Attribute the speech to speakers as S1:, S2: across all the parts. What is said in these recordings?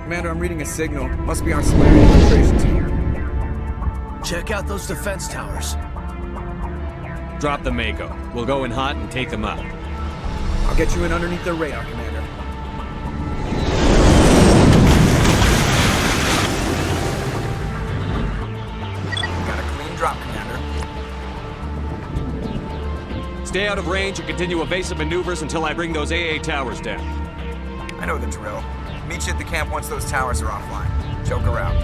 S1: Commander, I'm reading a signal. Must be our Solarian infiltration team.
S2: Check out those defense towers.
S3: Drop the Mako. We'll go in hot and take them out.
S1: I'll get you in underneath their radar, Commander. Got a clean drop, Commander.
S3: Stay out of range and continue evasive maneuvers until I bring those AA towers down.
S1: I know the drill. Meet you at the camp once those towers are offline. Joke around.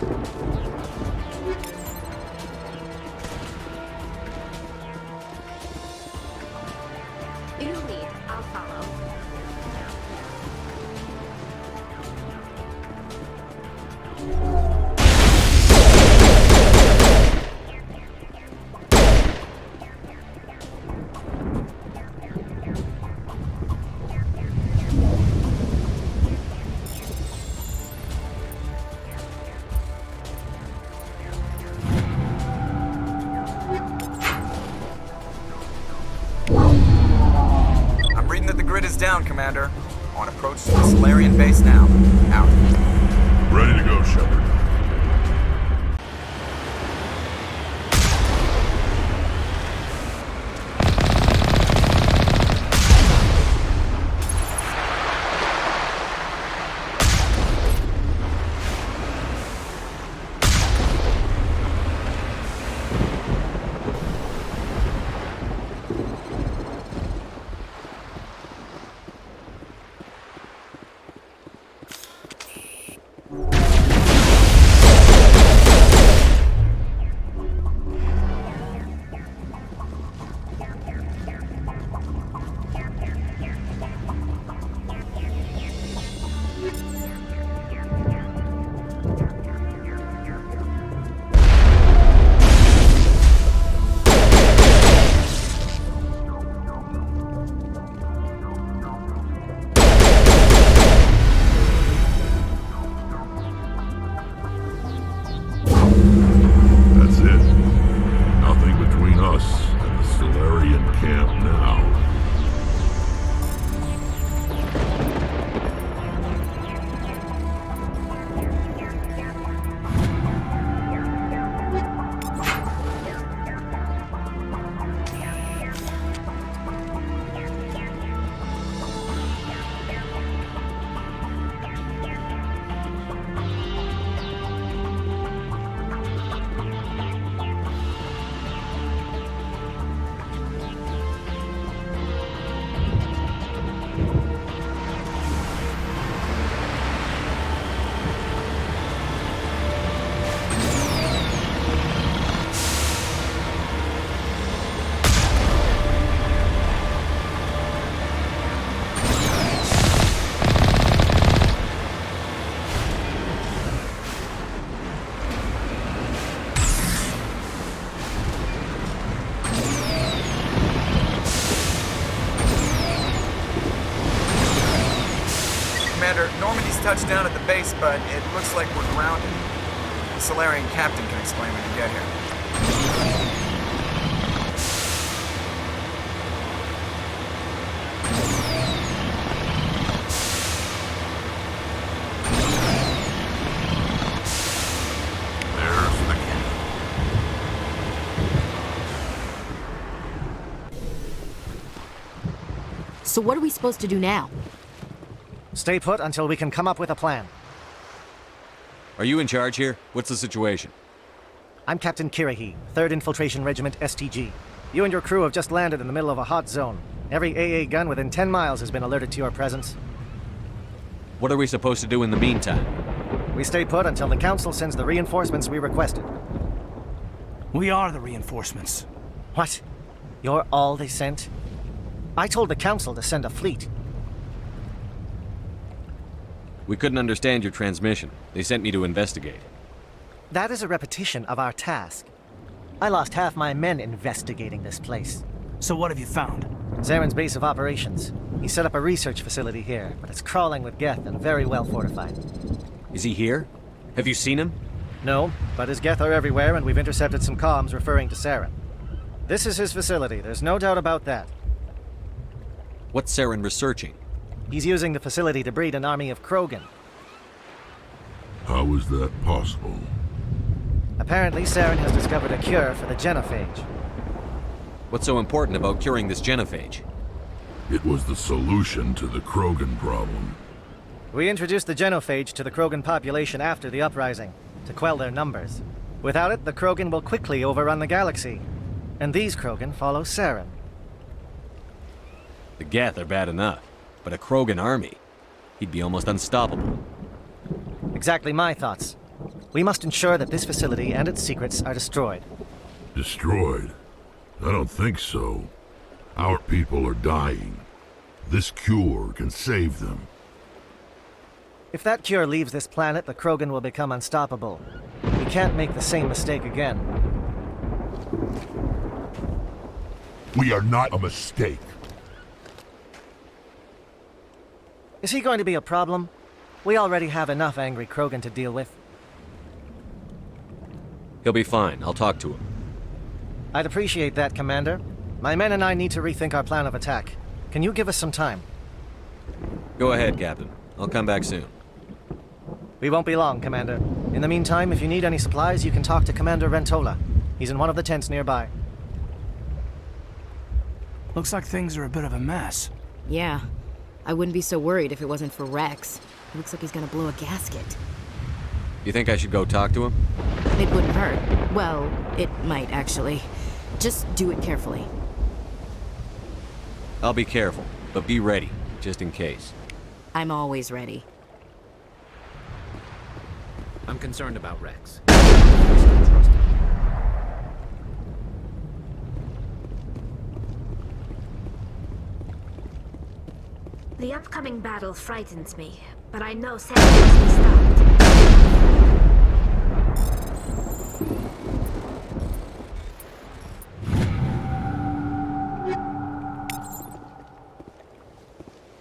S4: You lead, I'll follow.
S1: I'm reading that the grid is down, Commander. On approach to the Solarian base now. Out.
S5: Ready to go, Shepard. That's it. Nothing between us and the Solarian camp now.
S1: Commander, Normandy's touched down at the base, but it looks like we're grounded. The Solarian captain can explain when you get here.
S5: There's the key.
S4: So what are we supposed to do now?
S2: Stay put until we can come up with a plan.
S3: Are you in charge here? What's the situation?
S2: I'm Captain Kirahi, 3rd Infiltration Regiment STG. You and your crew have just landed in the middle of a hot zone. Every AA gun within 10 miles has been alerted to your presence.
S3: What are we supposed to do in the meantime?
S2: We stay put until the Council sends the reinforcements we requested.
S6: We are the reinforcements.
S2: What? You're all they sent? I told the Council to send a fleet.
S3: We couldn't understand your transmission. They sent me to investigate.
S2: That is a repetition of our task. I lost half my men investigating this place.
S6: So what have you found?
S2: Zaren's base of operations. He set up a research facility here, but it's crawling with Geth and very well fortified.
S3: Is he here? Have you seen him?
S2: No, but his Geth are everywhere, and we've intercepted some comms referring to Saren. This is his facility, there's no doubt about that.
S3: What's Saren researching?
S2: He's using the facility to breed an army of Krogan.
S5: How is that possible?
S2: Apparently, Saren has discovered a cure for the genophage.
S3: What's so important about curing this genophage?
S5: It was the solution to the Krogan problem.
S2: We introduced the genophage to the Krogan population after the uprising, to quell their numbers. Without it, the Krogan will quickly overrun the galaxy. And these Krogan follow Saren.
S3: The Geth are bad enough, but a Krogan army? He'd be almost unstoppable.
S2: Exactly my thoughts. We must ensure that this facility and its secrets are destroyed.
S5: Destroyed? I don't think so. Our people are dying. This cure can save them.
S2: If that cure leaves this planet, the Krogan will become unstoppable. We can't make the same mistake again.
S5: We are not a mistake.
S2: Is he going to be a problem? We already have enough angry Krogan to deal with.
S3: He'll be fine. I'll talk to him.
S2: I'd appreciate that, Commander. My men and I need to rethink our plan of attack. Can you give us some time?
S3: Go ahead, Captain. I'll come back soon.
S2: We won't be long, Commander. In the meantime, if you need any supplies, you can talk to Commander Rentola. He's in one of the tents nearby.
S6: Looks like things are a bit of a mess.
S4: Yeah. I wouldn't be so worried if it wasn't for Rex. He looks like he's gonna blow a gasket.
S3: You think I should go talk to him?
S4: It wouldn't hurt. Well, it might, actually. Just do it carefully.
S3: I'll be careful, but be ready, just in case.
S4: I'm always ready.
S7: I'm concerned about Rex. I still trust him.
S8: The upcoming battle frightens me, but I know Sam must be stopped.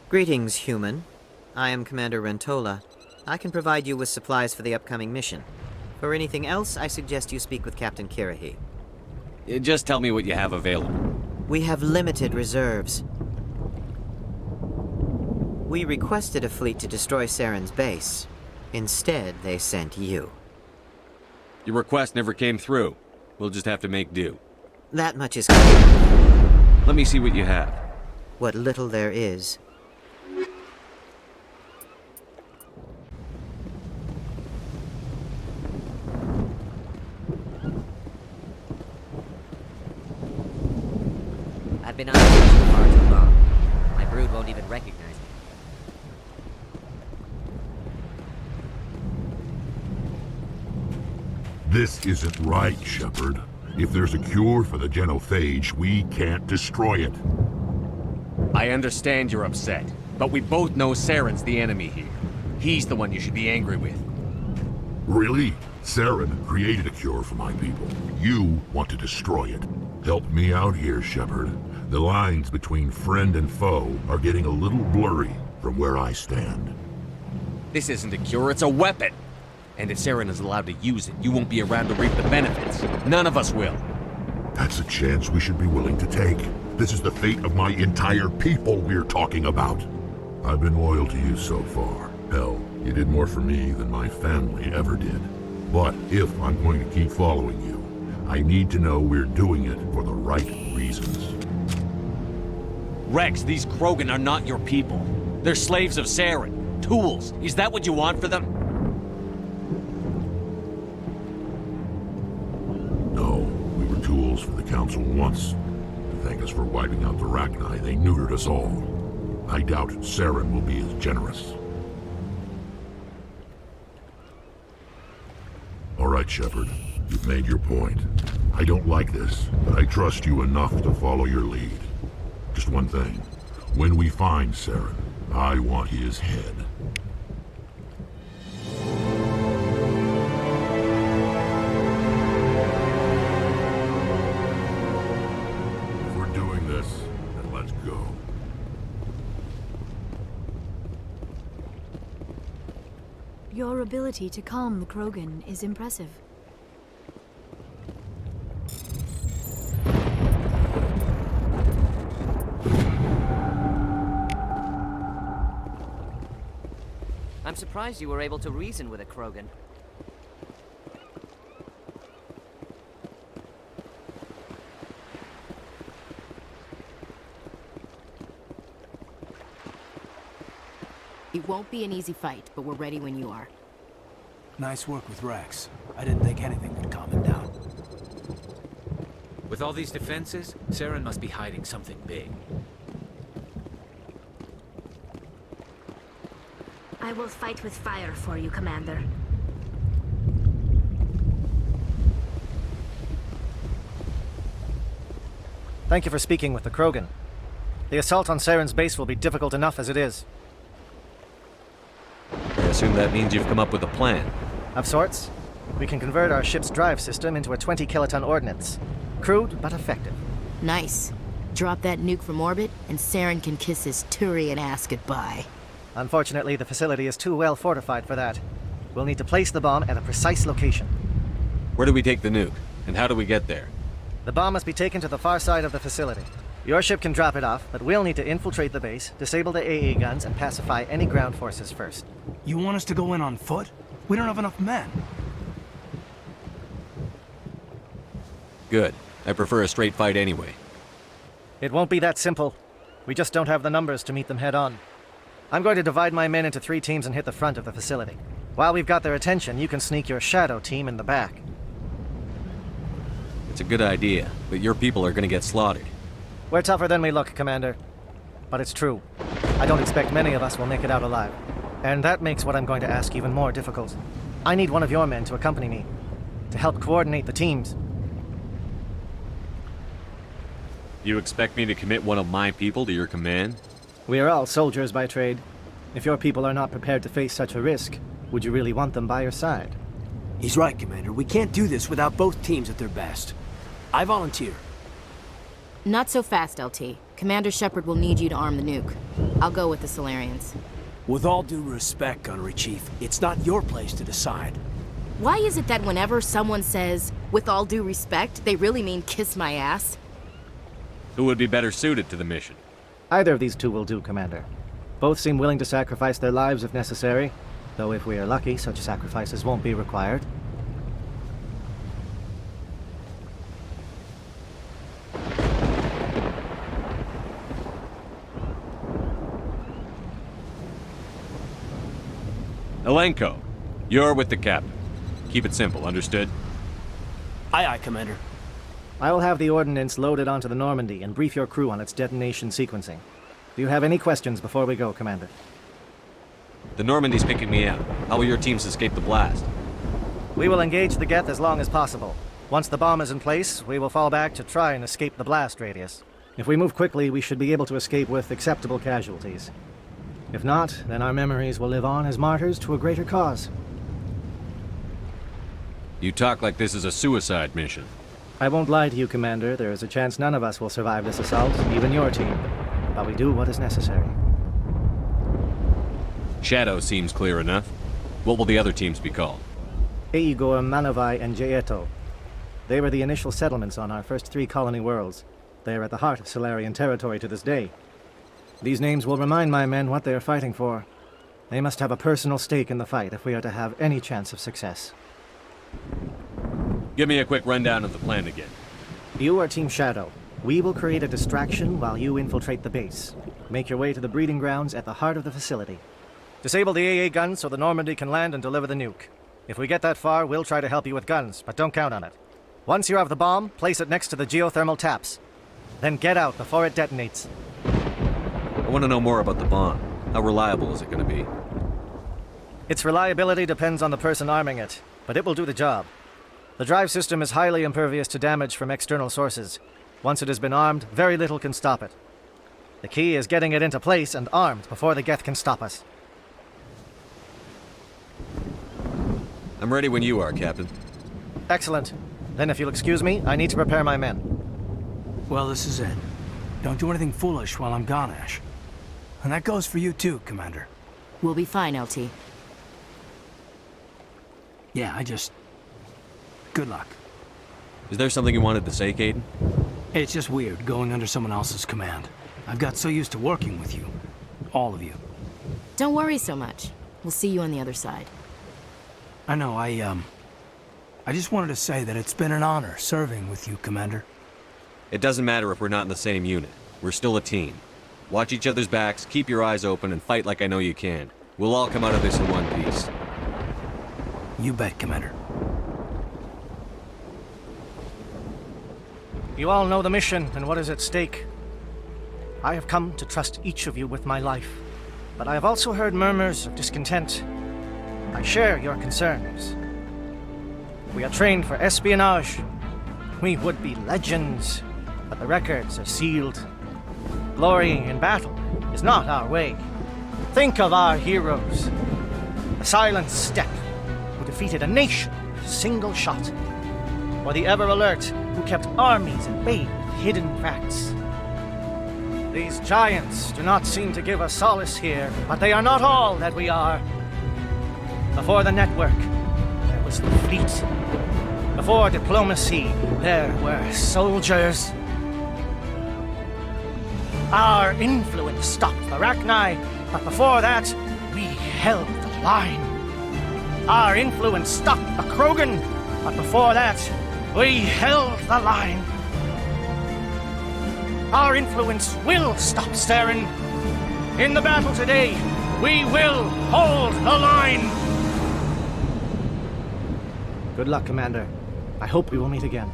S9: Greetings, human. I am Commander Rentola. I can provide you with supplies for the upcoming mission. For anything else, I suggest you speak with Captain Kirahi.
S3: Just tell me what you have available.
S9: We have limited reserves. We requested a fleet to destroy Saren's base. Instead, they sent you.
S3: Your request never came through. We'll just have to make do.
S9: That much is clear.
S3: Let me see what you have.
S9: What little there is.
S10: I've been on the mission far too long. My brood won't even recognize me.
S5: This isn't right, Shepard. If there's a cure for the genophage, we can't destroy it.
S3: I understand you're upset, but we both know Saren's the enemy here. He's the one you should be angry with.
S5: Really? Saren created a cure for my people. You want to destroy it. Help me out here, Shepard. The lines between friend and foe are getting a little blurry from where I stand.
S3: This isn't a cure, it's a weapon! And if Saren is allowed to use it, you won't be around to reap the benefits. None of us will.
S5: That's a chance we should be willing to take. This is the fate of my entire people we're talking about. I've been loyal to you so far. Hell, you did more for me than my family ever did. But if I'm going to keep following you, I need to know we're doing it for the right reasons.
S3: Rex, these Krogan are not your people. They're slaves of Saren. Tools. Is that what you want for them?
S5: No, we were tools for the Council once. To thank us for wiping out the Rachni, they neutered us all. I doubt Saren will be as generous. All right, Shepard. You've made your point. I don't like this, but I trust you enough to follow your lead. Just one thing. When we find Saren, I want his head. If we're doing this, then let's go.
S11: Your ability to calm the Krogan is impressive.
S10: I'm surprised you were able to reason with a Krogan.
S4: It won't be an easy fight, but we're ready when you are.
S6: Nice work with Rex. I didn't think anything could calm him down.
S7: With all these defenses, Saren must be hiding something big.
S8: I will fight with fire for you, Commander.
S2: Thank you for speaking with the Krogan. The assault on Saren's base will be difficult enough as it is.
S3: I assume that means you've come up with a plan.
S2: Of sorts. We can convert our ship's drive system into a 20-kiloton ordnance. Crude, but effective.
S4: Nice. Drop that nuke from orbit, and Saren can kiss his Turian ass goodbye.
S2: Unfortunately, the facility is too well fortified for that. We'll need to place the bomb at a precise location.
S3: Where do we take the nuke? And how do we get there?
S2: The bomb must be taken to the far side of the facility. Your ship can drop it off, but we'll need to infiltrate the base, disable the AA guns, and pacify any ground forces first.
S6: You want us to go in on foot? We don't have enough men.
S3: Good. I prefer a straight fight anyway.
S2: It won't be that simple. We just don't have the numbers to meet them head on. I'm going to divide my men into 3 teams and hit the front of the facility. While we've got their attention, you can sneak your shadow team in the back.
S3: It's a good idea, but your people are gonna get slaughtered.
S2: We're tougher than we look, Commander. But it's true. I don't expect many of us will make it out alive. And that makes what I'm going to ask even more difficult. I need one of your men to accompany me, to help coordinate the teams.
S3: You expect me to commit one of my people to your command?
S2: We are all soldiers by trade. If your people are not prepared to face such a risk, would you really want them by your side?
S6: He's right, Commander. We can't do this without both teams at their best. I volunteer.
S4: Not so fast, LT. Commander Shepard will need you to arm the nuke. I'll go with the Solarians.
S6: With all due respect, Gunnery Chief, it's not your place to decide.
S4: Why is it that whenever someone says, with all due respect, they really mean kiss my ass?
S3: Who would be better suited to the mission?
S2: Either of these 2 will do, Commander. Both seem willing to sacrifice their lives if necessary, though if we are lucky, such sacrifices won't be required.
S3: Elenko, you're with the captain. Keep it simple, understood?
S6: Aye, aye, Commander.
S2: I will have the ordnance loaded onto the Normandy and brief your crew on its detonation sequencing. Do you have any questions before we go, Commander?
S3: The Normandy's picking me out. How will your teams escape the blast?
S2: We will engage the Geth as long as possible. Once the bomb is in place, we will fall back to try and escape the blast radius. If we move quickly, we should be able to escape with acceptable casualties. If not, then our memories will live on as martyrs to a greater cause.
S3: You talk like this is a suicide mission.
S2: I won't lie to you, Commander. There is a chance none of us will survive this assault, even your team. But we do what is necessary.
S3: Shadow seems clear enough. What will the other teams be called?
S2: Igor, Manovai, and Jaeto. They were the initial settlements on our first 3 colony worlds. They are at the heart of Solarian territory to this day. These names will remind my men what they are fighting for. They must have a personal stake in the fight if we are to have any chance of success.
S3: Give me a quick rundown of the plan again.
S2: You are Team Shadow. We will create a distraction while you infiltrate the base. Make your way to the breeding grounds at the heart of the facility. Disable the AA guns so the Normandy can land and deliver the nuke. If we get that far, we'll try to help you with guns, but don't count on it. Once you have the bomb, place it next to the geothermal taps. Then get out before it detonates.
S3: I want to know more about the bomb. How reliable is it going to be?
S2: Its reliability depends on the person arming it, but it will do the job. The drive system is highly impervious to damage from external sources. Once it has been armed, very little can stop it. The key is getting it into place and armed before the Geth can stop us.
S3: I'm ready when you are, Captain.
S2: Excellent. Then if you'll excuse me, I need to prepare my men.
S6: Well, this is it. Don't do anything foolish while I'm gone, Ash. And that goes for you too, Commander.
S4: We'll be fine, LT.
S6: Yeah, Good luck.
S3: Is there something you wanted to say, Caden?
S6: It's just weird going under someone else's command. I've got so used to working with you. All of you.
S4: Don't worry so much. We'll see you on the other side.
S6: I know, I just wanted to say that it's been an honor serving with you, Commander.
S3: It doesn't matter if we're not in the same unit. We're still a team. Watch each other's backs, keep your eyes open, and fight like I know you can. We'll all come out of this in one piece.
S6: You bet, Commander.
S2: You all know the mission and what is at stake. I have come to trust each of you with my life, but I have also heard murmurs of discontent. I share your concerns. We are trained for espionage. We would be legends. but the records are sealed. Glorying in battle is not our way. Think of our heroes. The silent step who defeated a nation with a single shot. Or the ever-alert who kept armies at bay with hidden facts. These giants do not seem to give us solace here, but they are not all that we are. Before the network, there was the fleet. Before diplomacy, there were soldiers. Our influence stopped the Rachni, but before that, we held the line. Our influence stopped the Krogan, but before that, we held the line. Our influence will stop Saren. In the battle today, we will hold the line. Good luck, Commander. I hope we will meet again.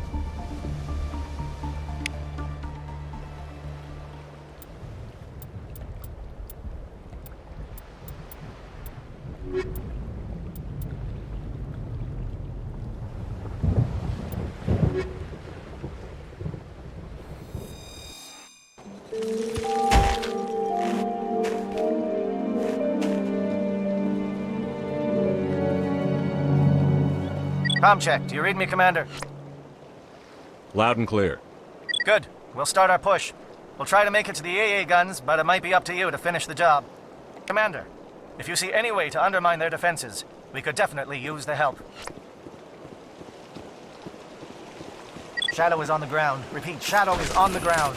S2: Com check. Do you read me, Commander?
S3: Loud and clear.
S2: Good. We'll start our push. We'll try to make it to the AA guns, but it might be up to you to finish the job. Commander, if you see any way to undermine their defenses, we could definitely use the help. Shadow is on the ground. Repeat, Shadow is on the ground.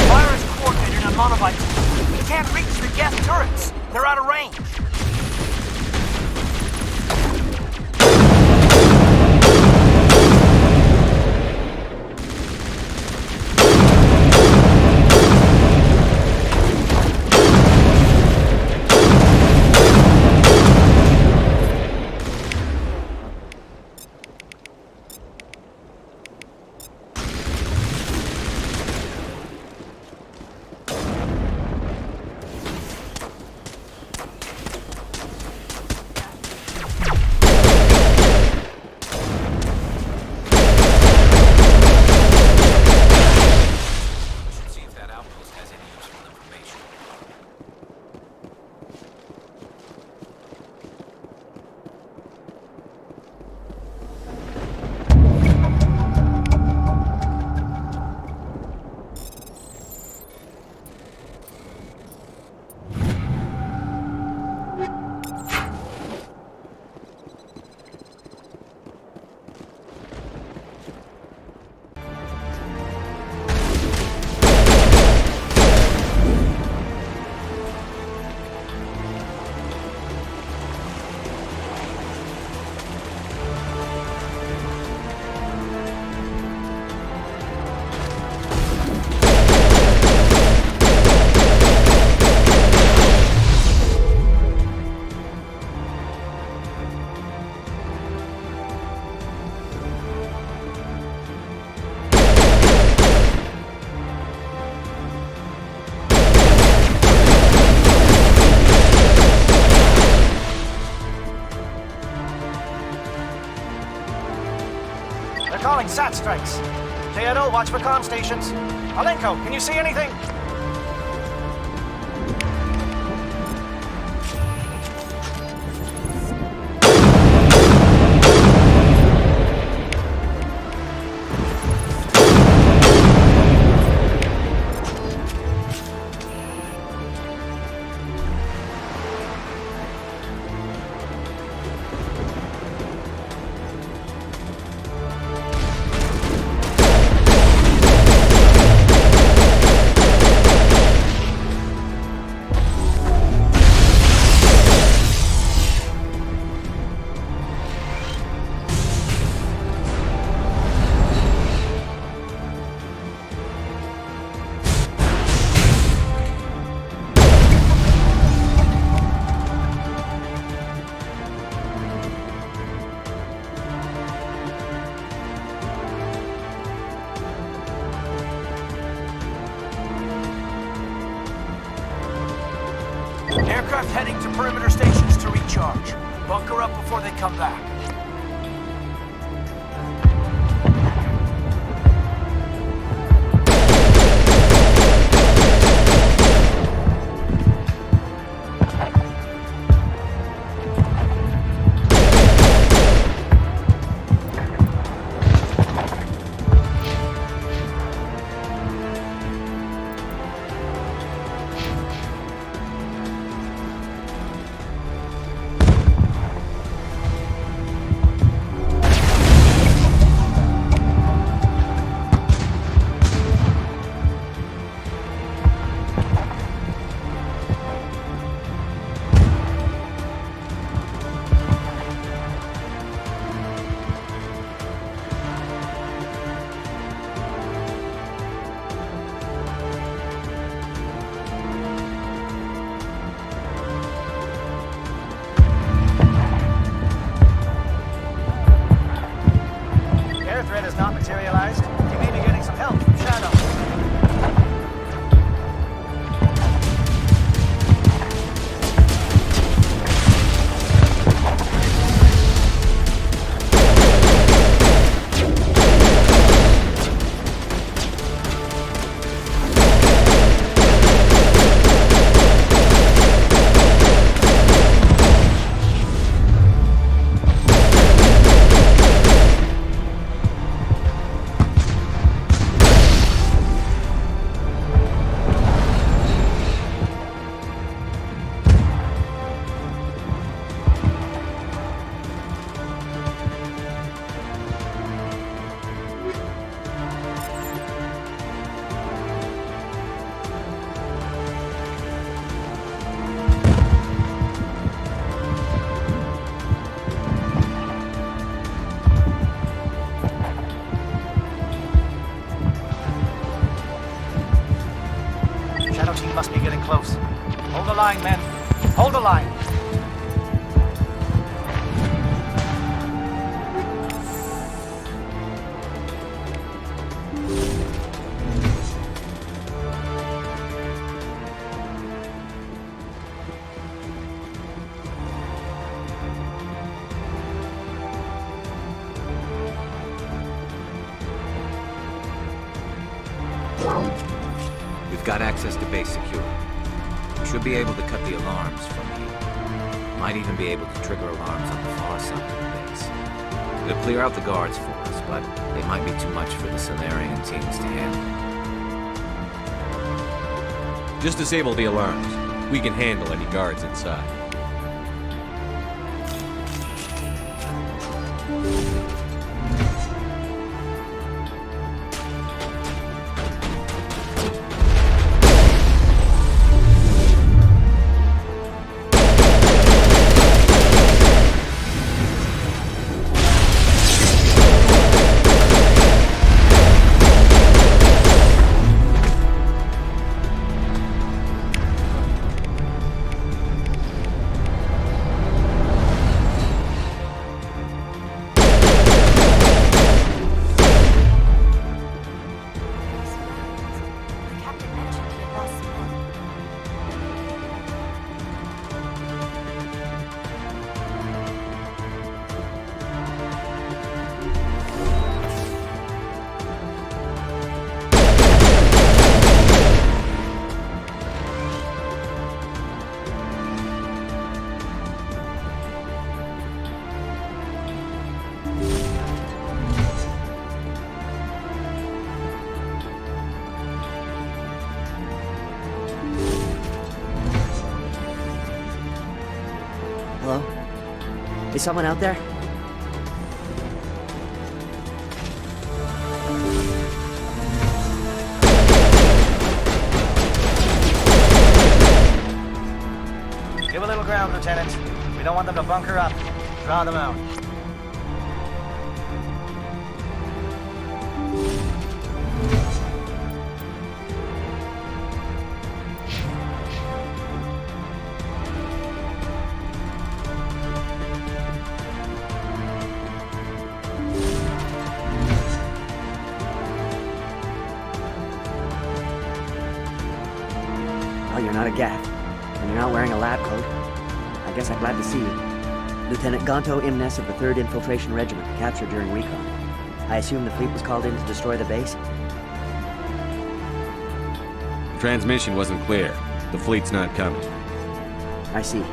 S12: Fire is coordinated on monobites. We can't reach the gas turrets. They're out of range.
S2: Calling SAT strikes. Theodore, watch for comm stations. Alenko, can you see anything?
S12: Aircraft heading to perimeter stations to recharge. Bunker up before they come back.
S2: Air threat has not materialized. You may be getting some help from Shadow. Shadow team must be getting close. Hold the line, men. Hold the line.
S7: We've got access to base security. We should be able to cut the alarms from here. Might even be able to trigger alarms on the far side of the base. It'll clear out the guards for us, but they might be too much for the Solarian teams to handle.
S3: Just disable the alarms. We can handle any guards inside.
S13: Hello? Is someone out there?
S2: Give a little ground, Lieutenant. We don't want them to bunker up. Draw them out.
S13: Oh, you're not a Gav. And you're not wearing a lab coat. I guess I'm glad to see you. Lieutenant Gonto Imnes of the 3rd Infiltration Regiment, captured during recon. I assume the fleet was called in to destroy the base?
S3: The transmission wasn't clear. The fleet's not coming.
S13: I see.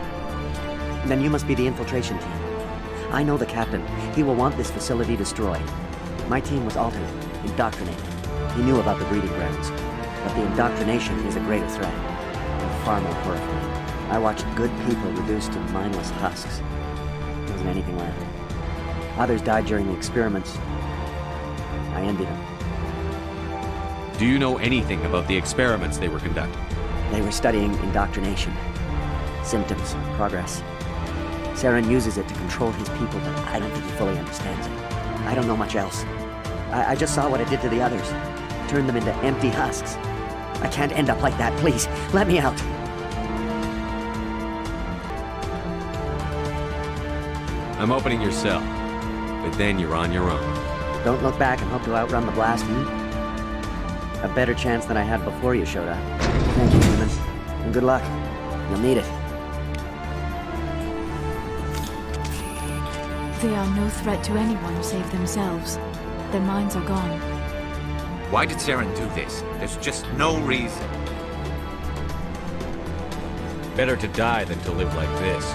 S13: Then you must be the infiltration team. I know the captain. He will want this facility destroyed. My team was altered, indoctrinated. He knew about the breeding grounds. But the indoctrination is a greater threat, and far more horrifying. I watched good people reduced to mindless husks. There wasn't anything left. Others died during the experiments. I envy them.
S3: Do you know anything about the experiments they were conducting?
S13: They were studying indoctrination. Symptoms, progress. Saren uses it to control his people, but I don't think he fully understands it. I don't know much else. I just saw what it did to the others. Turned them into empty husks. I can't end up like that, please. Let me out.
S3: I'm opening your cell, but then you're on your own.
S13: Don't look back and hope to outrun the blast, A better chance than I had before you showed up. Thank you, human. And good luck. You'll need it.
S11: They are no threat to anyone save themselves. Their minds are gone.
S7: Why did Saren do this? There's just no reason.
S3: Better to die than to live like this.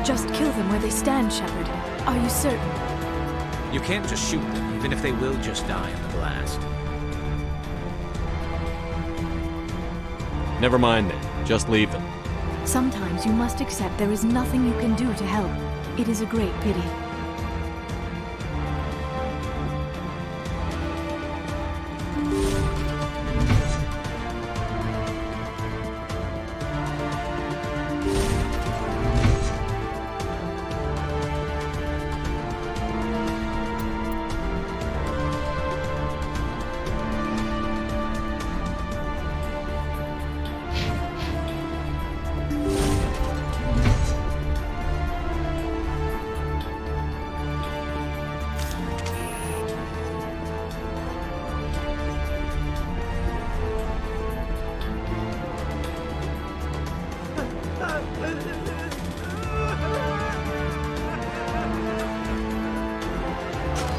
S11: Just kill them where they stand, Shepard. Are you certain?
S7: You can't just shoot them, even if they will just die in the blast.
S3: Never mind then. Just leave them.
S11: Sometimes you must accept there is nothing you can do to help. It is a great pity.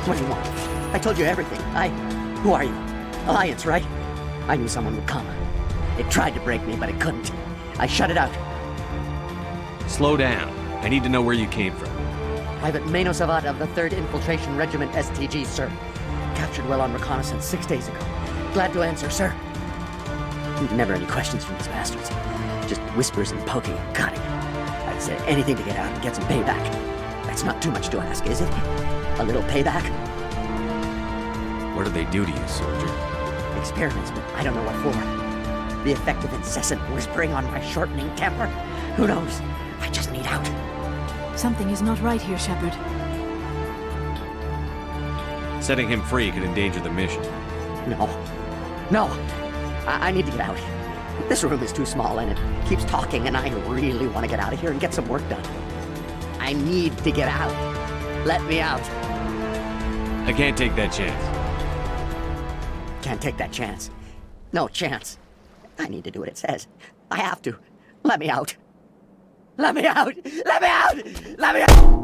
S13: What do you want? I told you everything. Who are you? Alliance, right? I knew someone would come. It tried to break me, but it couldn't. I shut it out.
S3: Slow down. I need to know where you came from.
S13: Private Mano Savat of the 3rd Infiltration Regiment STG, sir. Captured well on reconnaissance 6 days ago. Glad to answer, sir. Never any questions from these bastards. Just whispers and poking and cutting. I'd say anything to get out and get some payback. That's not too much to ask, is it? A little payback?
S3: What did they do to you, soldier?
S13: Experiments, but I don't know what for. The effect of incessant whispering on my shortening temper? Who knows? I just need out.
S11: Something is not right here, Shepard.
S3: Setting him free could endanger the mission.
S13: No. I need to get out. This room is too small and it keeps talking and I really want to get out of here and get some work done. I need to get out. Let me out.
S3: I can't take that chance.
S13: Can't take that chance. No chance. I need to do what it says. I have to. Let me out. Let me out! Let me out! Let me out!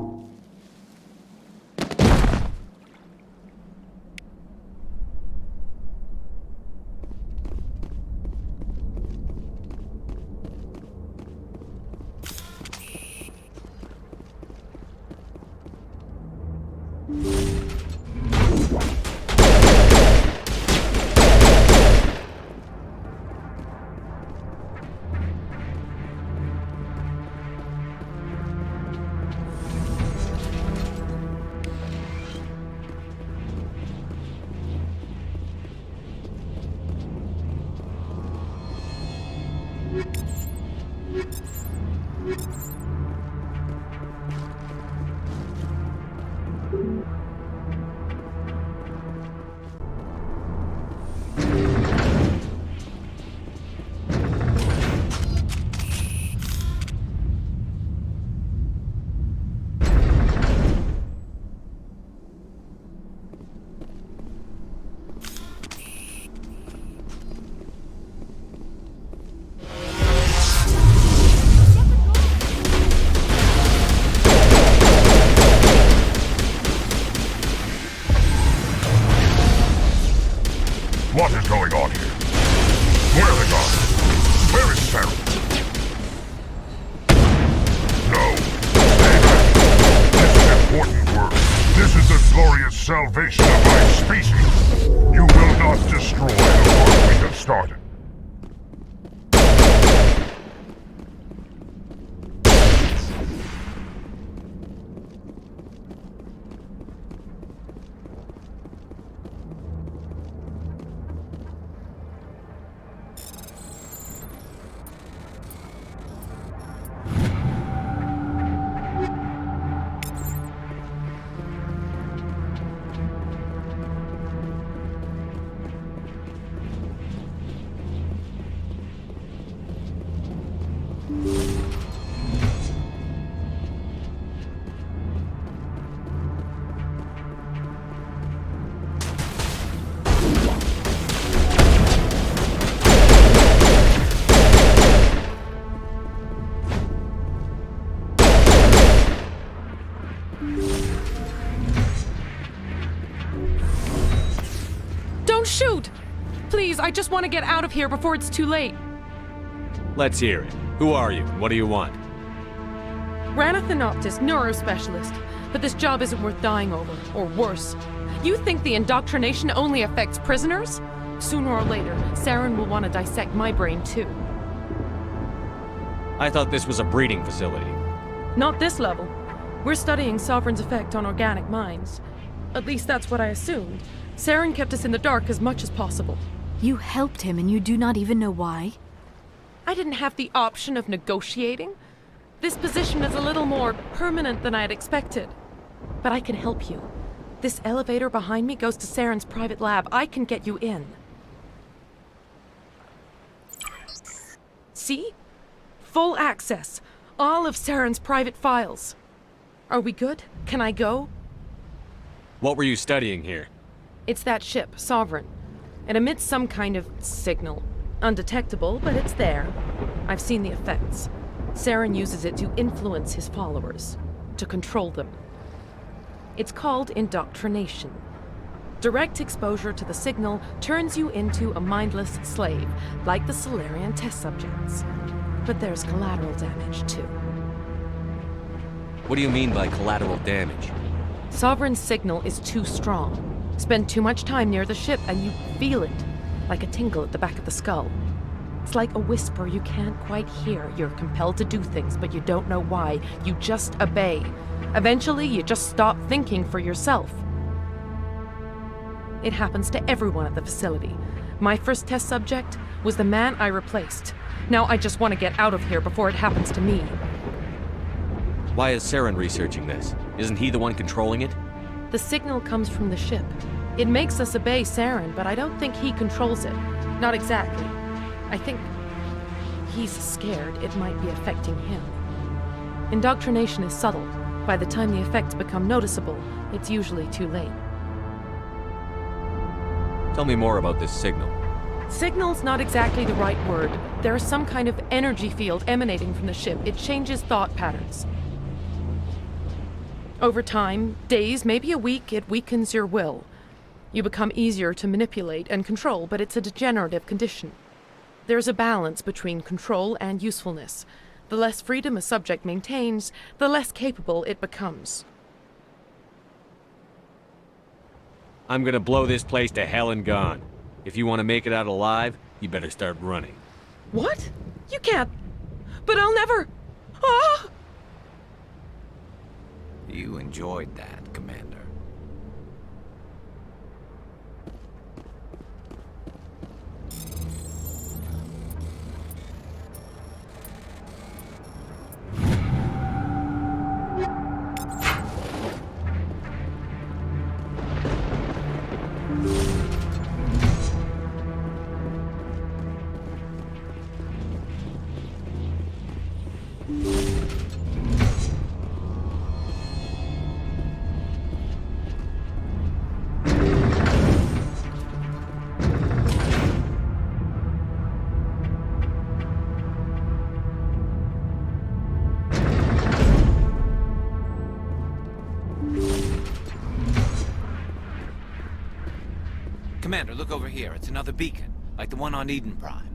S5: is going on here? Where are they gone? Where is Sarah? No. Stay back. This is important work. This is the glorious salvation of my species. You will not destroy the work we have started.
S14: Don't shoot! Please, I just want to get out of here before it's too late.
S3: Let's hear it. Who are you, and what do you want?
S14: Ranathanoptis, neurospecialist. But this job isn't worth dying over, or worse. You think the indoctrination only affects prisoners? Sooner or later, Saren will want to dissect my brain too.
S3: I thought this was a breeding facility.
S14: Not this level. We're studying Sovereign's effect on organic minds. At least that's what I assumed. Saren kept us in the dark as much as possible.
S11: You helped him and you do not even know why?
S14: I didn't have the option of negotiating. This position is a little more permanent than I had expected. But I can help you. This elevator behind me goes to Saren's private lab. I can get you in. See? Full access. All of Saren's private files. Are we good? Can I go?
S3: What were you studying here?
S14: It's that ship, Sovereign. It emits some kind of signal. Undetectable, but it's there. I've seen the effects. Saren uses it to influence his followers, to control them. It's called indoctrination. Direct exposure to the signal turns you into a mindless slave, like the Solarian test subjects. But there's collateral damage, too.
S3: What do you mean by collateral damage?
S14: Sovereign's signal is too strong. Spend too much time near the ship and you feel it, like a tingle at the back of the skull. It's like a whisper you can't quite hear. You're compelled to do things, but you don't know why. You just obey. Eventually, you just stop thinking for yourself. It happens to everyone at the facility. My first test subject was the man I replaced. Now I just want to get out of here before it happens to me.
S3: Why is Saren researching this? Isn't he the one controlling it?
S14: The signal comes from the ship. It makes us obey Saren, but I don't think he controls it. Not exactly. I think he's scared it might be affecting him. Indoctrination is subtle. By the time the effects become noticeable, it's usually too late.
S3: Tell me more about this signal.
S14: Signal's not exactly the right word. There is some kind of energy field emanating from the ship. It changes thought patterns. Over time, days, maybe a week, it weakens your will. You become easier to manipulate and control, but it's a degenerative condition. There's a balance between control and usefulness. The less freedom a subject maintains, the less capable it becomes.
S3: I'm gonna blow this place to hell and gone. If you want to make it out alive, you better start running.
S14: What? You can't. But I'll never. Ah!
S7: You enjoyed that, Commander. Commander, look over here. It's another beacon, like the one on Eden Prime.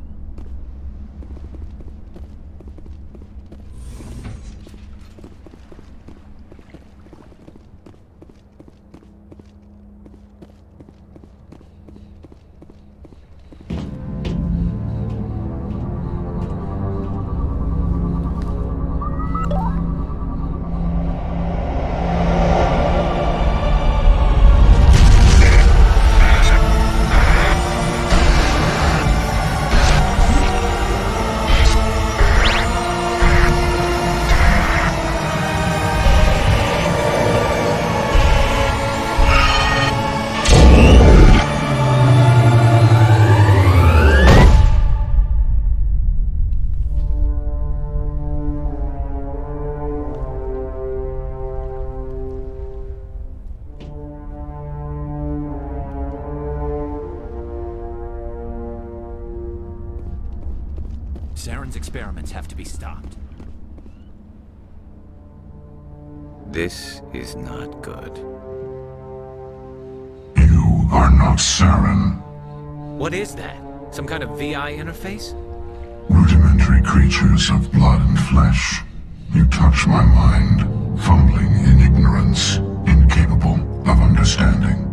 S7: Saren's experiments have to be stopped. This is not good.
S5: You are not Saren.
S7: What is that? Some kind of VI interface?
S5: Rudimentary creatures of blood and flesh. You touch my mind, fumbling in ignorance, incapable of understanding.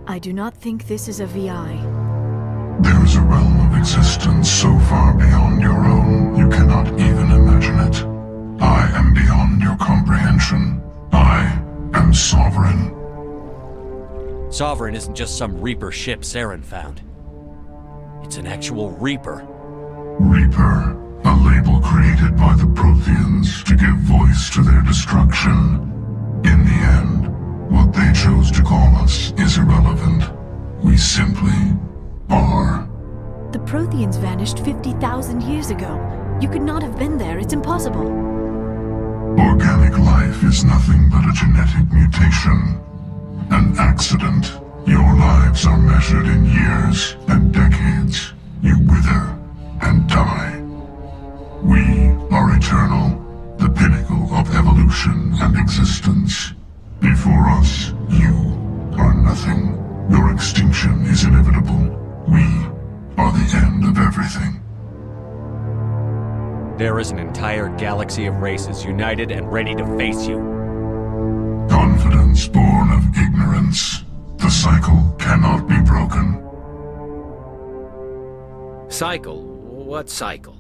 S11: I do not think this is a VI.
S5: There is a realm of existence so far beyond your own, you cannot even imagine it. I am beyond your comprehension. I am Sovereign.
S3: Sovereign isn't just some Reaper ship Saren found. It's an actual Reaper.
S5: Reaper, a label created by the Protheans to give voice to their destruction. In the end, what they chose to call us is irrelevant. We simply are.
S11: The Protheans vanished 50,000 years ago. You could not have been there. It's impossible.
S5: Organic life is nothing but a genetic mutation. An accident. Your lives are measured in years and decades. You wither and die. We are eternal, the pinnacle of evolution and existence. Before us, you are nothing. Your extinction is inevitable. We are the end of everything.
S3: There is an entire galaxy of races united and ready to face you.
S5: Confidence born of ignorance. The cycle cannot be broken.
S7: Cycle? What cycle?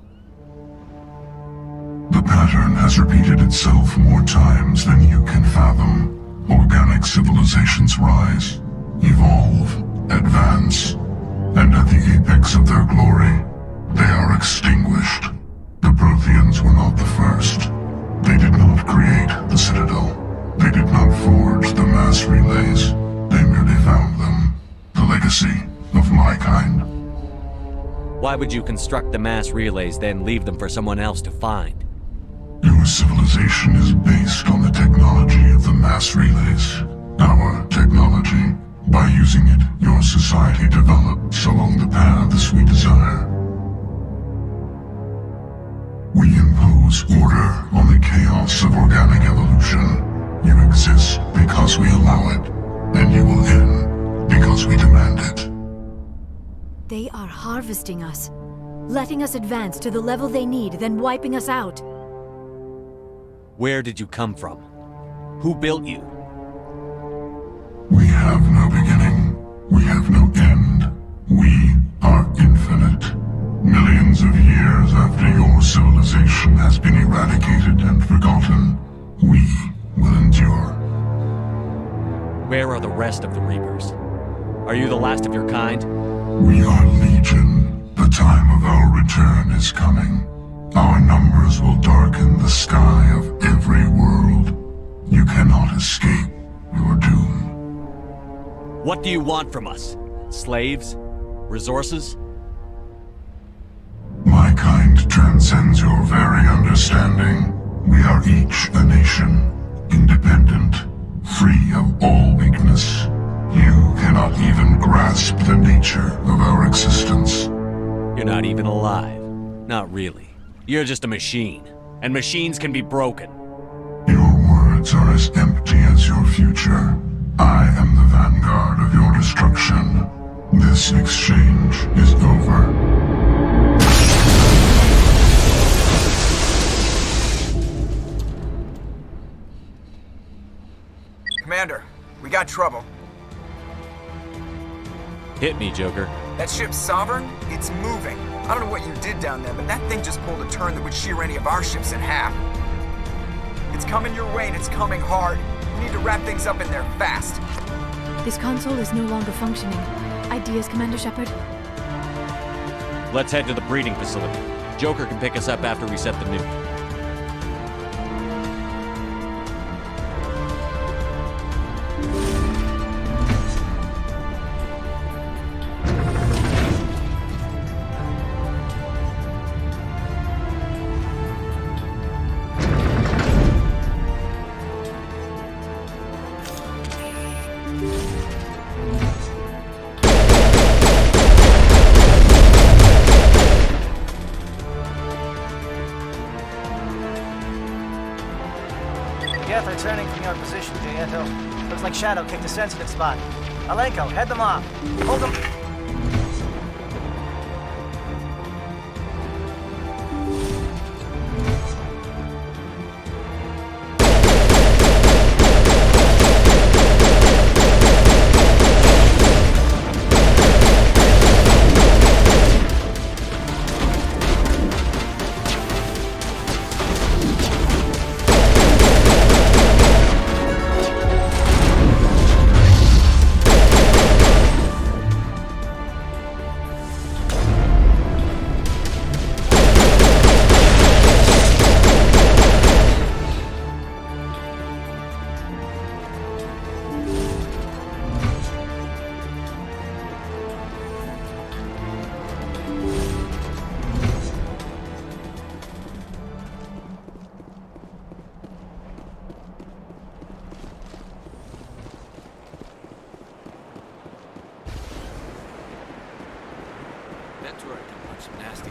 S5: The pattern has repeated itself more times than you can fathom. Organic civilizations rise, evolve, advance, and at the apex of their glory, they are extinguished. The Protheans were not the first. They did not create the Citadel. They did not forge the mass relays. They merely found them. The legacy of my kind.
S3: Why would you construct the mass relays, then leave them for someone else to find?
S5: Your civilization is based on the technology of the mass relays. Our technology. By using it, your society develops along the paths we desire. We impose order on the chaos of organic evolution. You exist because we allow it, and you will end because we demand it.
S11: They are harvesting us, letting us advance to the level they need, then wiping us out.
S3: Where did you come from? Who built you?
S5: We have no beginning. We have no end. We are infinite. Millions of years after your civilization has been eradicated and forgotten, we will endure.
S3: Where are the rest of the Reapers? Are you the last of your kind?
S5: We are Legion. The time of our return is coming. Our numbers will darken the sky of every world. You cannot escape your doom.
S3: What do you want from us? Slaves? Resources?
S5: My kind transcends your very understanding. We are each a nation, independent, free of all weakness. You cannot even grasp the nature of our existence.
S3: You're not even alive. Not really. You're just a machine. And machines can be broken.
S5: Your words are as empty as your future. I am the vanguard of your destruction. This exchange is over.
S1: Commander, we got trouble.
S3: Hit me, Joker.
S1: That ship's Sovereign? It's moving. I don't know what you did down there, but that thing just pulled a turn that would shear any of our ships in half. It's coming your way and it's coming hard. We need to wrap things up in there fast.
S11: This console is no longer functioning. Ideas, Commander Shepard?
S3: Let's head to the breeding facility. Joker can pick us up after we set the nuke.
S2: Geth are turning from your position, Gieto. Looks like Shadow kicked a sensitive spot. Alenko, head them off. Hold them.
S7: That turret can punch some nasty.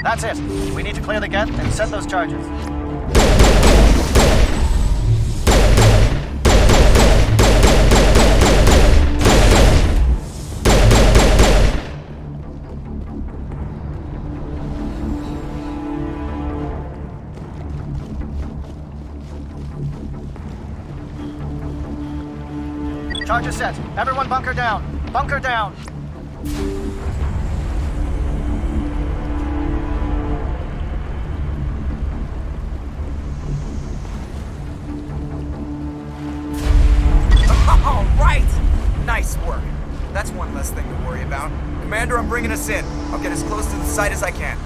S2: That's it. We need to clear the Geth and set those charges. Charges set. Everyone bunker down. Bunker down.
S1: All right! Nice work. That's one less thing to worry about. Commander, I'm bringing us in. I'll get as close to the site as I can.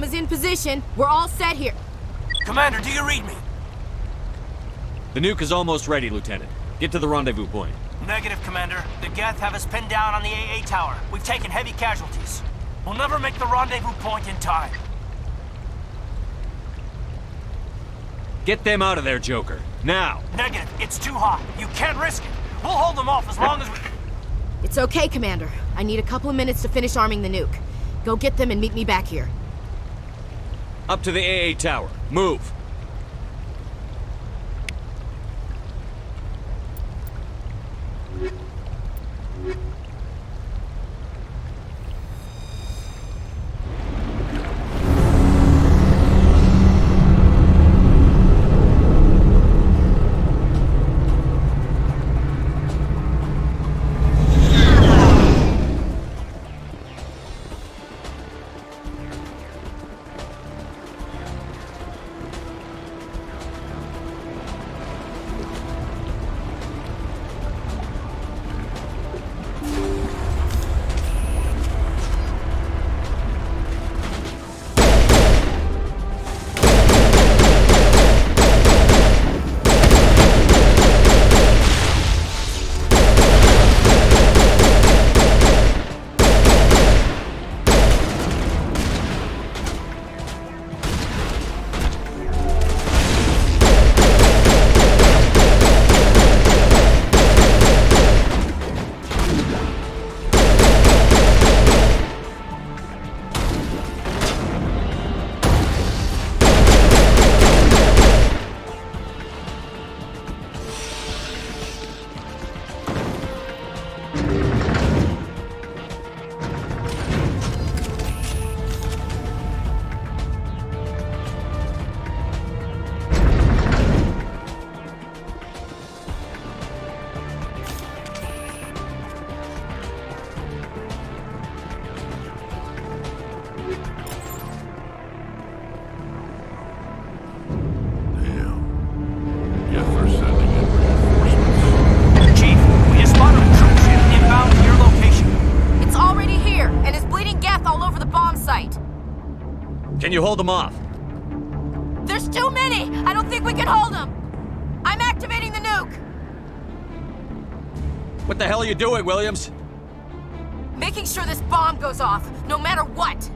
S4: is in position. We're all set here.
S12: Commander, do you read me?
S3: The nuke is almost ready, Lieutenant. Get to the rendezvous point.
S12: Negative, Commander. The Geth have us pinned down on the AA tower. We've taken heavy casualties. We'll never make the rendezvous point in time.
S3: Get them out of there, Joker. Now!
S12: Negative. It's too hot. You can't risk it. We'll hold them off as long as we...
S4: It's okay, Commander. I need a couple of minutes to finish arming the nuke. Go get them and meet me back here.
S3: Up to the AA tower. Move! Can you hold them off?
S4: There's too many! I don't think we can hold them! I'm activating the nuke!
S3: What the hell are you doing, Williams?
S4: Making sure this bomb goes off, no matter what!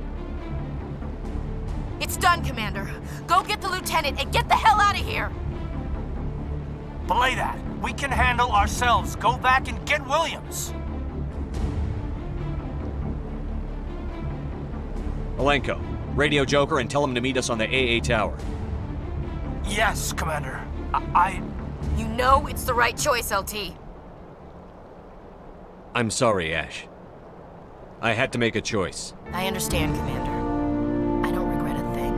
S4: It's done, Commander. Go get the lieutenant and get the hell out of here!
S12: Belay that. We can handle ourselves. Go back and get Williams.
S3: Malenko, radio Joker and tell him to meet us on the AA tower.
S12: Yes, Commander.
S4: You know it's the right choice, LT.
S3: I'm sorry, Ash. I had to make a choice.
S4: I understand, Commander. I don't regret a thing.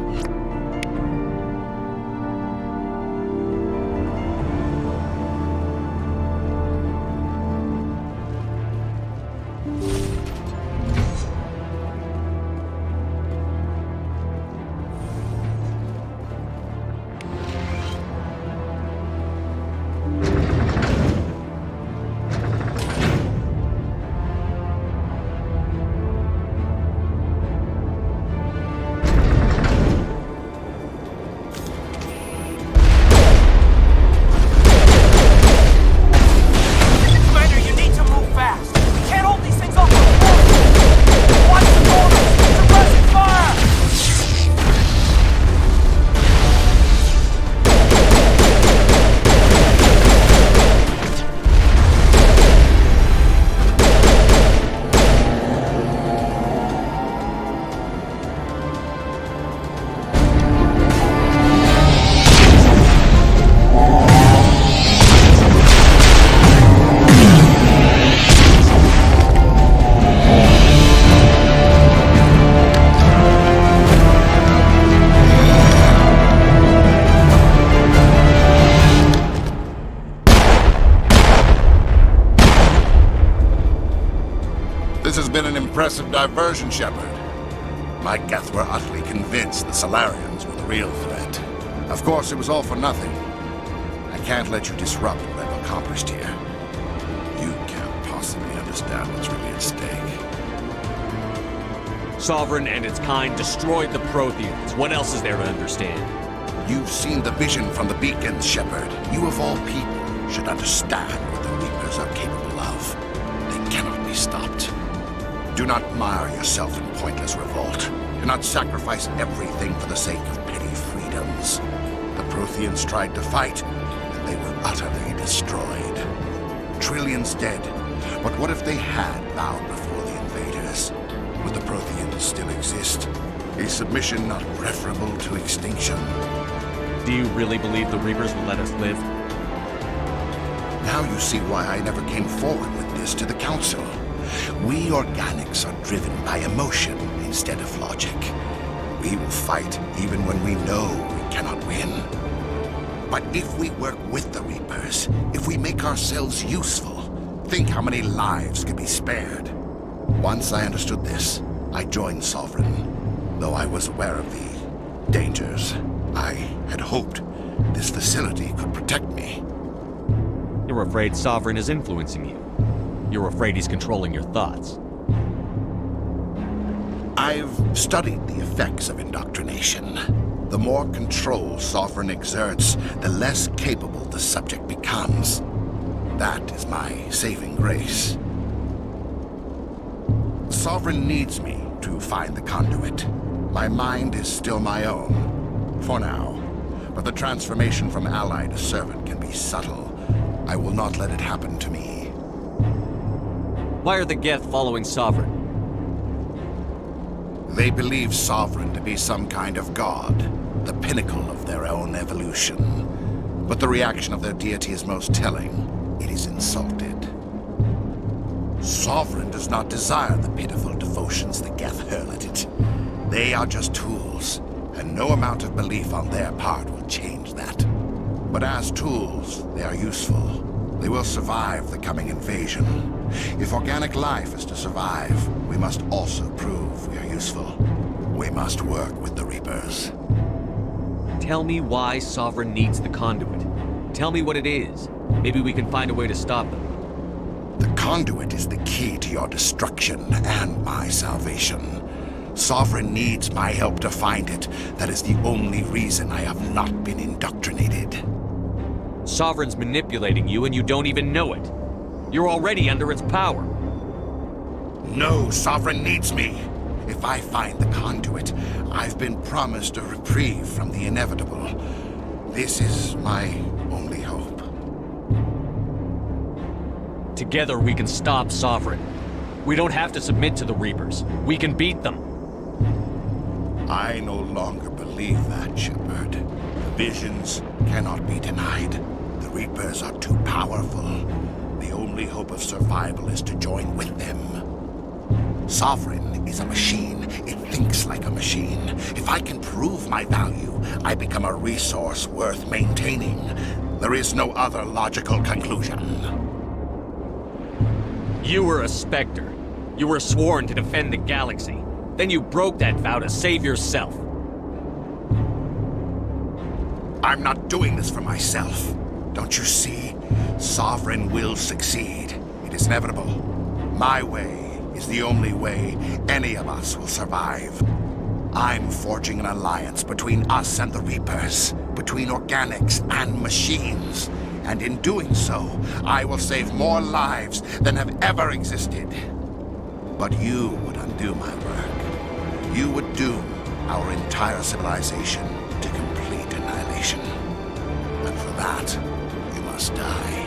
S15: This has been an impressive diversion, Shepard. My Geth were utterly convinced the Solarians were the real threat. Of course, it was all for nothing. I can't let you disrupt what I've accomplished here. You can't possibly understand what's really at stake.
S3: Sovereign and its kind destroyed the Protheans. What else is there to understand?
S15: You've seen the vision from the beacons, Shepard. You of all people should understand what the Reapers are capable of. They cannot be stopped. Do not mire yourself in pointless revolt. Do not sacrifice everything for the sake of petty freedoms. The Protheans tried to fight, and they were utterly destroyed. Trillions dead. But what if they had bowed before the invaders? Would the Protheans still exist? Is submission not preferable to extinction?
S3: Do you really believe the Reapers will let us live?
S15: Now you see why I never came forward with this to the Council. We organics are driven by emotion instead of logic. We will fight even when we know we cannot win. But if we work with the Reapers, if we make ourselves useful, think how many lives could be spared. Once I understood this, I joined Sovereign, though I was aware of the dangers. I had hoped this facility could protect me.
S3: You're afraid Sovereign is influencing you. You're afraid he's controlling your thoughts.
S15: I've studied the effects of indoctrination. The more control Sovereign exerts, the less capable the subject becomes. That is my saving grace. Sovereign needs me to find the conduit. My mind is still my own, for now. But the transformation from ally to servant can be subtle. I will not let it happen to me.
S3: Why are the Geth following Sovereign?
S15: They believe Sovereign to be some kind of god, the pinnacle of their own evolution. But the reaction of their deity is most telling. It is insulted. Sovereign does not desire the pitiful devotions the Geth hurl at it. They are just tools, and no amount of belief on their part will change that. But as tools, they are useful. They will survive the coming invasion. If organic life is to survive, we must also prove we are useful. We must work with the Reapers.
S3: Tell me why Sovereign needs the conduit. Tell me what it is. Maybe we can find a way to stop them.
S15: The conduit is the key to your destruction and my salvation. Sovereign needs my help to find it. That is the only reason I have not been indoctrinated.
S3: Sovereign's manipulating you and you don't even know it. You're already under its power.
S15: No, Sovereign needs me. If I find the conduit, I've been promised a reprieve from the inevitable. This is my only hope.
S3: Together we can stop Sovereign. We don't have to submit to the Reapers. We can beat them.
S15: I no longer believe that, Shepard. The visions cannot be denied. The Reapers are too powerful. The only hope of survival is to join with them. Sovereign is a machine. It thinks like a machine. If I can prove my value, I become a resource worth maintaining. There is no other logical conclusion.
S3: You were a Spectre. You were sworn to defend the galaxy. Then you broke that vow to save yourself.
S15: I'm not doing this for myself. Don't you see? Sovereign will succeed. It is inevitable. My way is the only way any of us will survive. I'm forging an alliance between us and the Reapers, between organics and machines. And in doing so, I will save more lives than have ever existed. But you would undo my work. You would doom our entire civilization to complete annihilation. And for that, you must die.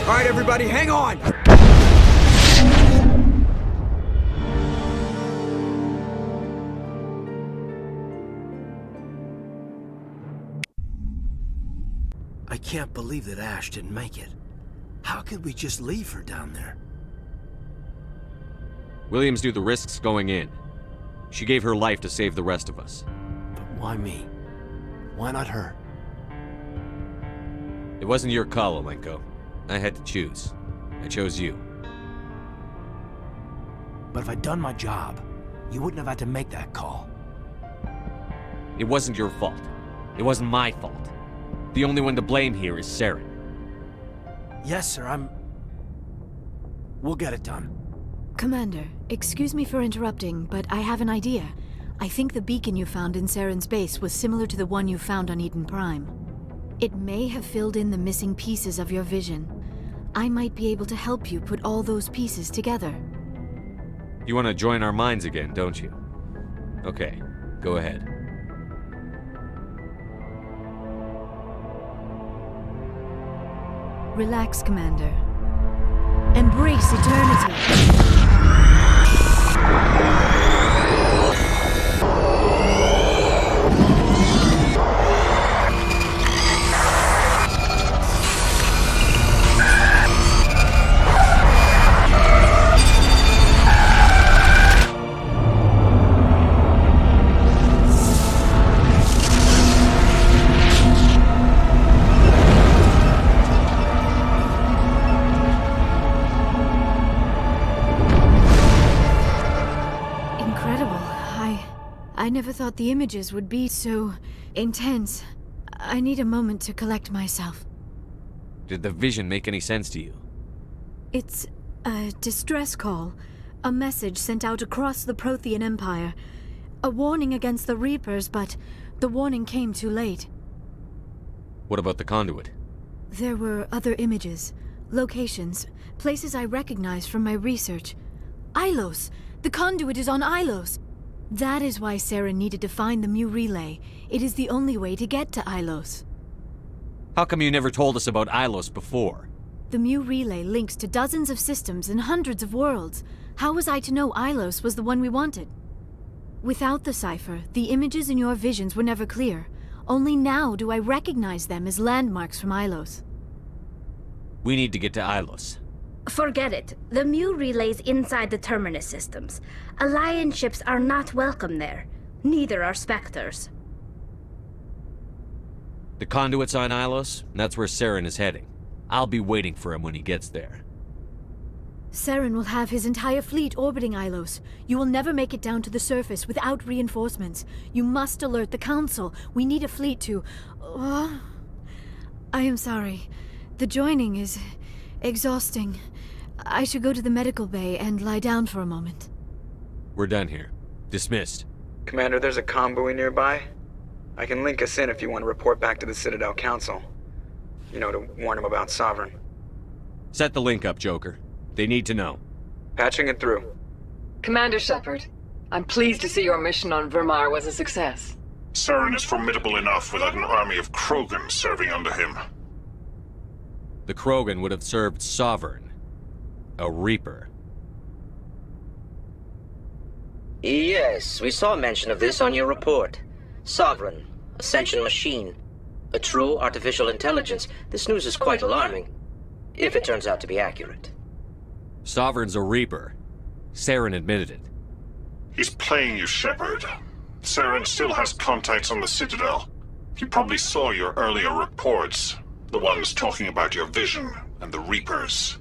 S1: All right, everybody, hang on!
S6: I can't believe that Ash didn't make it. How could we just leave her down there?
S3: Williams knew the risks going in. She gave her life to save the rest of us.
S6: But why me? Why not her?
S3: It wasn't your call, Olenko. I had to choose. I chose you.
S6: But if I'd done my job, you wouldn't have had to make that call.
S3: It wasn't your fault. It wasn't my fault. The only one to blame here is Saren.
S6: Yes, sir, We'll get it done.
S11: Commander, excuse me for interrupting, but I have an idea. I think the beacon you found in Saren's base was similar to the one you found on Eden Prime. It may have filled in the missing pieces of your vision. I might be able to help you put all those pieces together.
S3: You want to join our minds again, don't you? Okay, go ahead.
S11: Relax, Commander. Embrace eternity. I never thought the images would be so intense. I need a moment to collect myself.
S3: Did the vision make any sense to you?
S11: It's a distress call. A message sent out across the Prothean Empire. A warning against the Reapers, but the warning came too late.
S3: What about the conduit?
S11: There were other images, locations, places I recognized from my research. Ilos! The conduit is on Ilos! That is why Saren needed to find the Mu relay. It is the only way to get to Ilos.
S3: How come you never told us about Ilos before?
S11: The Mu relay links to dozens of systems and hundreds of worlds. How was I to know Ilos was the one we wanted? Without the cipher, the images in your visions were never clear. Only now do I recognize them as landmarks from Ilos.
S3: We need to get to Ilos.
S8: Forget it. The Mu relay's inside the Terminus systems. Alliance ships are not welcome there. Neither are Spectres.
S3: The conduit's on Ilos, and that's where Saren is heading. I'll be waiting for him when he gets there.
S11: Saren will have his entire fleet orbiting Ilos. You will never make it down to the surface without reinforcements. You must alert the Council. We need a fleet to... I am sorry. The joining is exhausting. I should go to the medical bay and lie down for a moment.
S3: We're done here. Dismissed.
S1: Commander, there's a convoy nearby. I can link us in if you want to report back to the Citadel Council. You know, to warn them about Sovereign.
S3: Set the link up, Joker. They need to know.
S1: Patching it through.
S16: Commander Shepard, I'm pleased to see your mission on Virmire was a success.
S5: Saren is formidable enough without an army of Krogan serving under him.
S3: The Krogan would have served Sovereign. A Reaper.
S10: Yes, we saw mention of this on your report. Sovereign, Ascension machine, a true artificial intelligence. This news is quite alarming, if it turns out to be accurate.
S3: Sovereign's a Reaper. Saren admitted it.
S5: He's playing you, Shepard. Saren still has contacts on the Citadel. He probably saw your earlier reports, the ones talking about your vision and the Reapers.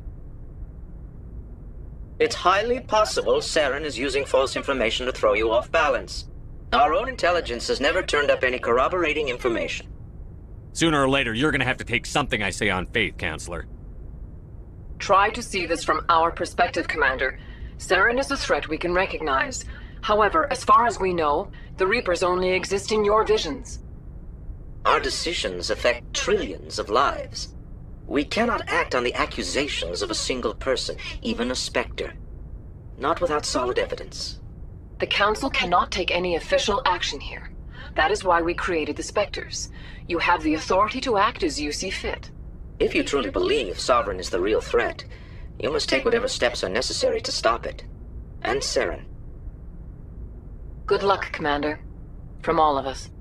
S10: It's highly possible Saren is using false information to throw you off balance. Our own intelligence has never turned up any corroborating information.
S3: Sooner or later, you're gonna have to take something I say on faith, Counselor.
S16: Try to see this from our perspective, Commander. Saren is a threat we can recognize. However, as far as we know, the Reapers only exist in your visions.
S10: Our decisions affect trillions of lives. We cannot act on the accusations of a single person, even a Spectre. Not without solid evidence.
S16: The Council cannot take any official action here. That is why we created the Spectres. You have the authority to act as you see fit.
S10: If you truly believe Sovereign is the real threat, you must take whatever steps are necessary to stop it. And Saren.
S16: Good luck, Commander. From all of us.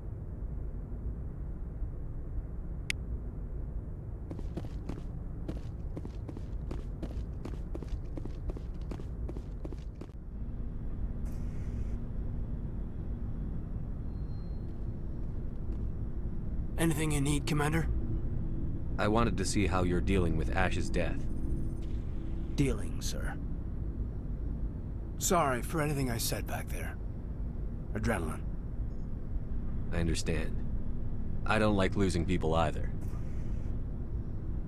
S6: Anything you need, Commander?
S3: I wanted to see how you're dealing with Ash's death.
S6: Dealing, sir. Sorry for anything I said back there. Adrenaline.
S3: I understand. I don't like losing people either.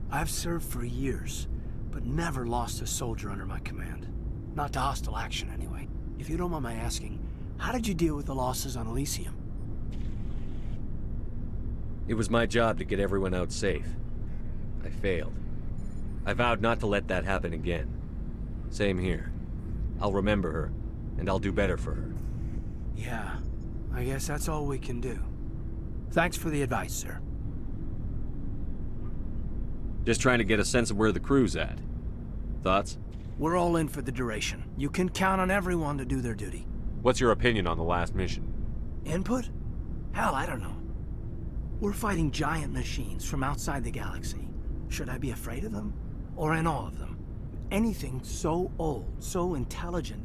S6: I've served for years, but never lost a soldier under my command. Not to hostile action, anyway. If you don't mind my asking, how did you deal with the losses on Elysium?
S3: It was my job to get everyone out safe. I failed. I vowed not to let that happen again. Same here. I'll remember her, and I'll do better for her.
S6: Yeah, I guess that's all we can do. Thanks for the advice, sir.
S3: Just trying to get a sense of where the crew's at. Thoughts?
S6: We're all in for the duration. You can count on everyone to do their duty.
S3: What's your opinion on the last mission?
S6: Input? Hell, I don't know. We're fighting giant machines from outside the galaxy. Should I be afraid of them? Or in awe of them? Anything so old, so intelligent.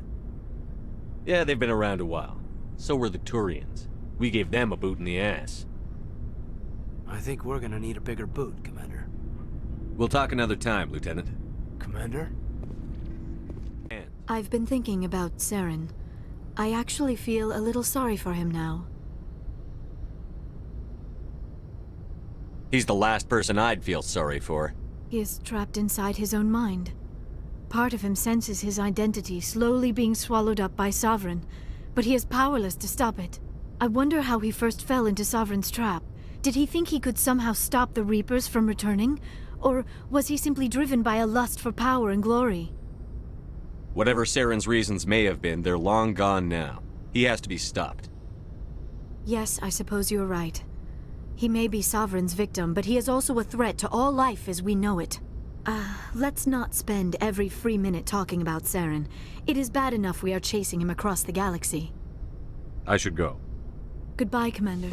S3: Yeah, they've been around a while. So were the Turians. We gave them a boot in the ass.
S6: I think we're gonna need a bigger boot, Commander.
S3: We'll talk another time, Lieutenant.
S6: Commander?
S11: I've been thinking about Saren. I actually feel a little sorry for him now.
S3: He's the last person I'd feel sorry for.
S11: He is trapped inside his own mind. Part of him senses his identity slowly being swallowed up by Sovereign, but he is powerless to stop it. I wonder how he first fell into Sovereign's trap. Did he think he could somehow stop the Reapers from returning? Or was he simply driven by a lust for power and glory?
S3: Whatever Saren's reasons may have been, they're long gone now. He has to be stopped.
S11: Yes, I suppose you're right. He may be Sovereign's victim, but he is also a threat to all life as we know it. Let's not spend every free minute talking about Saren. It is bad enough we are chasing him across the galaxy.
S3: I should go.
S11: Goodbye, Commander.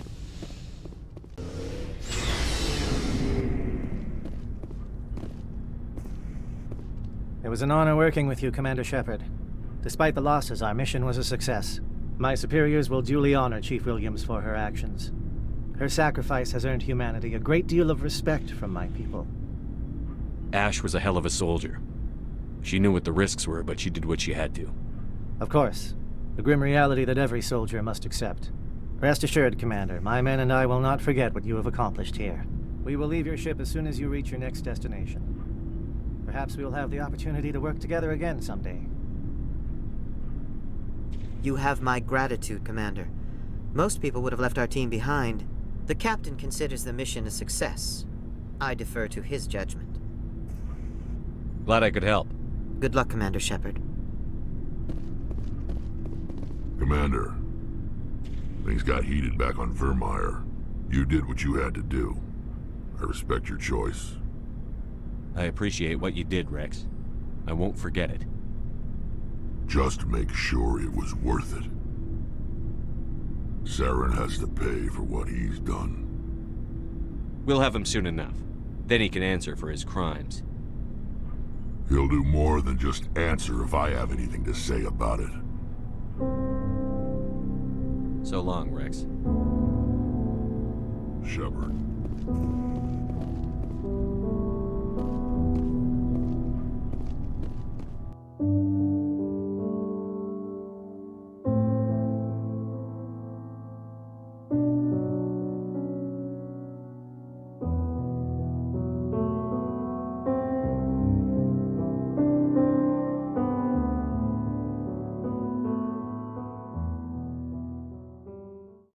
S2: It was an honor working with you, Commander Shepard. Despite the losses, our mission was a success. My superiors will duly honor Chief Williams for her actions. Her sacrifice has earned humanity a great deal of respect from my people.
S3: Ash was a hell of a soldier. She knew what the risks were, but she did what she had to.
S2: Of course. The grim reality that every soldier must accept. Rest assured, Commander, my men and I will not forget what you have accomplished here. We will leave your ship as soon as you reach your next destination. Perhaps we will have the opportunity to work together again someday.
S9: You have my gratitude, Commander. Most people would have left our team behind. The captain considers the mission a success. I defer to his judgment.
S3: Glad I could help.
S9: Good luck, Commander Shepard.
S5: Commander, things got heated back on Virmire. You did what you had to do. I respect your choice.
S3: I appreciate what you did, Rex. I won't forget it.
S5: Just make sure it was worth it. Saren has to pay for what he's done.
S3: We'll have him soon enough. Then he can answer for his crimes.
S5: He'll do more than just answer if I have anything to say about it.
S3: So long, Rex.
S5: Shepard.